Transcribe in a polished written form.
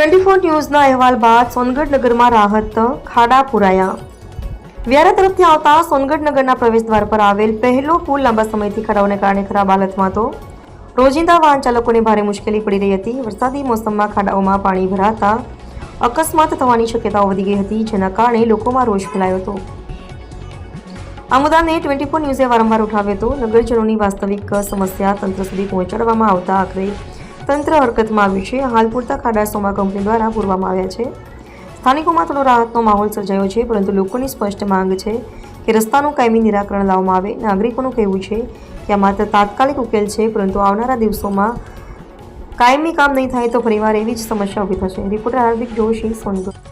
24 ન્યૂઝના અહેવાલ બાદ સોનગઢ નગરમાં રાહત, ખાડા પુરાયા। વ્યારા તરફથી આવતા સોનગઢ નગરના પ્રવેશદ્વાર પર આવેલ પહેલો પુલ લાંબા સમયથી ખાડાઓને કારણે ખરાબ હાલતમાં હતો। રોજિંદા વાહન ચાલકોને ભારે મુશ્કેલી પડી રહી હતી। વરસાદી મોસમમાં ખાડાઓમાં પાણી ભરાતા અકસ્માત થવાની શક્યતાઓ વધી ગઈ હતી, જેના કારણે લોકોમાં રોષ ફેલાયો હતો। આ મુદ્દાને 24 ન્યૂઝે વારંવાર ઉઠાવ્યો હતો। નગરજનોની વાસ્તવિક સમસ્યા તંત્ર સુધી પહોંચાડવામાં આવતા આખરે તંત્ર હરકતમાં આવ્યું છે। હાલ પૂરતા ખાડા સોમા કંપની દ્વારા પૂરવામાં આવ્યા છે। સ્થાનિકોમાં થોડો રાહતનો માહોલ સર્જાયો છે, પરંતુ લોકોની સ્પષ્ટ માંગ છે કે રસ્તાનું કાયમી નિરાકરણ લાવવામાં આવે। નાગરિકોનું કહેવું છે કે આ માત્ર તાત્કાલિક ઉકેલ છે, પરંતુ આવનારા દિવસોમાં કાયમી કામ નહીં થાય તો ફરીવાર એવી જ સમસ્યા ઊભી થશે। રિપોર્ટર હાર્દિક જોશી, સોનગઢ।